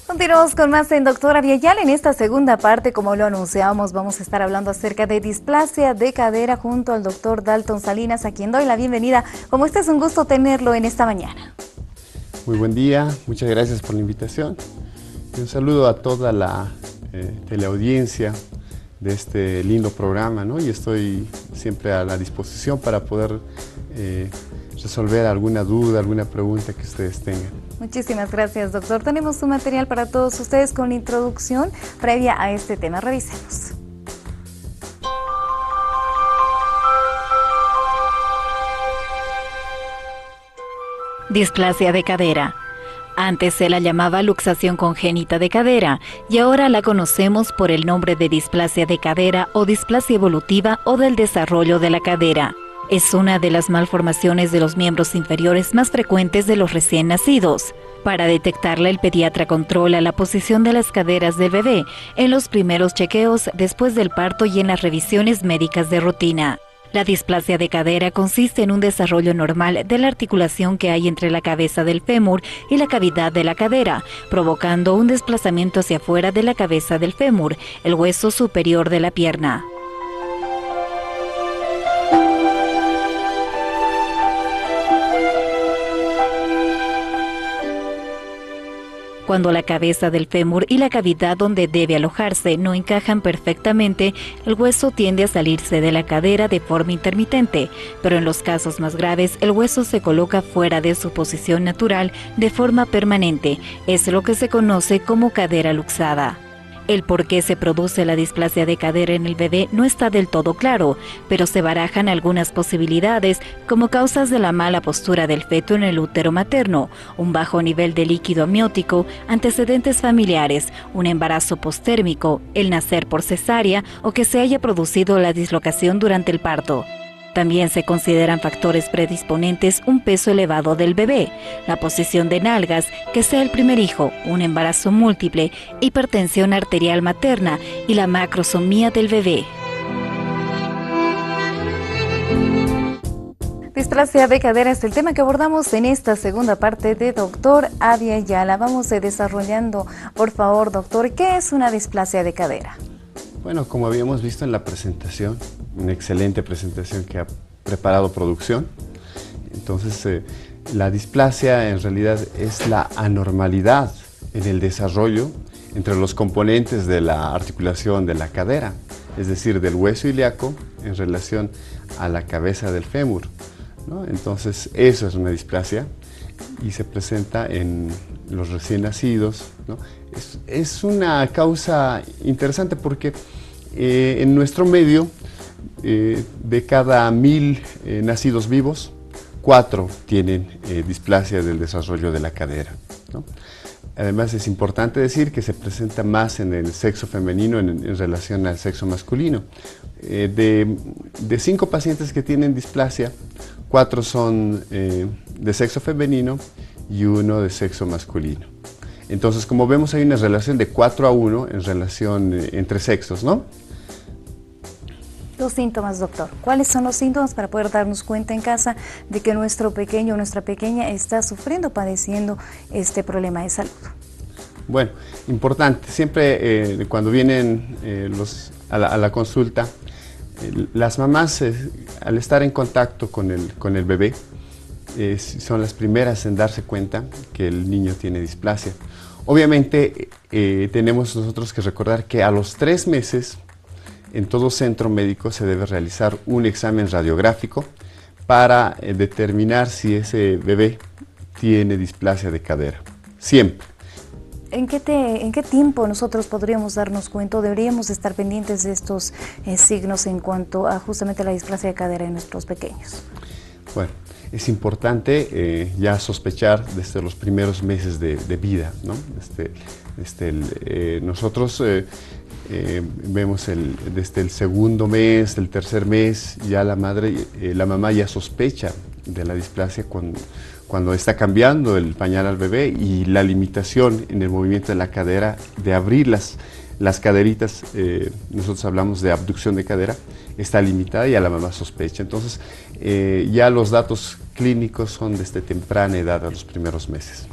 Continuamos con más en Doctora Viayala. En esta segunda parte, como lo anunciamos, vamos a estar hablando acerca de displasia de cadera junto al doctor Dalton Salinas, a quien doy la bienvenida. Como este es un gusto tenerlo en esta mañana. Muy buen día, muchas gracias por la invitación. Y un saludo a toda la teleaudiencia de este lindo programa, ¿no? Y estoy siempre a la disposición para poder resolver alguna duda, alguna pregunta que ustedes tengan. Muchísimas gracias, doctor. Tenemos un material para todos ustedes con la introducción previa a este tema. Revisemos. Displasia de cadera. Antes se la llamaba luxación congénita de cadera y ahora la conocemos por el nombre de displasia de cadera o displasia evolutiva o del desarrollo de la cadera. Es una de las malformaciones de los miembros inferiores más frecuentes de los recién nacidos. Para detectarla, el pediatra controla la posición de las caderas del bebé en los primeros chequeos después del parto y en las revisiones médicas de rutina. La displasia de cadera consiste en un desarrollo normal de la articulación que hay entre la cabeza del fémur y la cavidad de la cadera, provocando un desplazamiento hacia afuera de la cabeza del fémur, el hueso superior de la pierna. Cuando la cabeza del fémur y la cavidad donde debe alojarse no encajan perfectamente, el hueso tiende a salirse de la cadera de forma intermitente, pero en los casos más graves el hueso se coloca fuera de su posición natural de forma permanente. Es lo que se conoce como cadera luxada. El por qué se produce la displasia de cadera en el bebé no está del todo claro, pero se barajan algunas posibilidades como causas de la mala postura del feto en el útero materno, un bajo nivel de líquido amniótico, antecedentes familiares, un embarazo postérmico, el nacer por cesárea o que se haya producido la dislocación durante el parto. También se consideran factores predisponentes un peso elevado del bebé, la posición de nalgas, que sea el primer hijo, un embarazo múltiple, hipertensión arterial materna y la macrosomía del bebé. Displasia de cadera es el tema que abordamos en esta segunda parte de Doctor Viayala. Vamos desarrollando, por favor, doctor, ¿qué es una displasia de cadera? Bueno, como habíamos visto en la presentación, una excelente presentación que ha preparado producción, entonces la displasia en realidad es la anormalidad en el desarrollo entre los componentes de la articulación de la cadera, es decir, del hueso ilíaco en relación a la cabeza del fémur, ¿no? Entonces eso es una displasia y se presenta en los recién nacidos, ¿no? Es una causa interesante porque en nuestro medio, de cada 1000 nacidos vivos, 4 tienen displasia del desarrollo de la cadera, ¿no? Además es importante decir que se presenta más en el sexo femenino en relación al sexo masculino. De 5 pacientes que tienen displasia, 4 son de sexo femenino y 1 de sexo masculino. Entonces, como vemos, hay una relación de 4-1 en relación entre sexos, ¿no? Los síntomas, doctor. ¿Cuáles son los síntomas para poder darnos cuenta en casa de que nuestro pequeño o nuestra pequeña está sufriendo, padeciendo este problema de salud? Bueno, importante. Siempre cuando vienen a la consulta, las mamás, al estar en contacto con el bebé, son las primeras en darse cuenta que el niño tiene displasia. Obviamente tenemos nosotros que recordar que a los 3 meses en todo centro médico se debe realizar un examen radiográfico para determinar si ese bebé tiene displasia de cadera, siempre. ¿En qué tiempo nosotros podríamos darnos cuenta o deberíamos estar pendientes de estos signos en cuanto a justamente la displasia de cadera en nuestros pequeños? Bueno, es importante ya sospechar desde los primeros meses de vida, ¿no? Nosotros vemos desde el segundo mes, el tercer mes, ya la mamá ya sospecha de la displasia cuando está cambiando el pañal al bebé y la limitación en el movimiento de la cadera de abrir las Las caderitas, nosotros hablamos de abducción de cadera, está limitada y a la mamá sospecha. Entonces, ya los datos clínicos son desde temprana edad, a los primeros meses.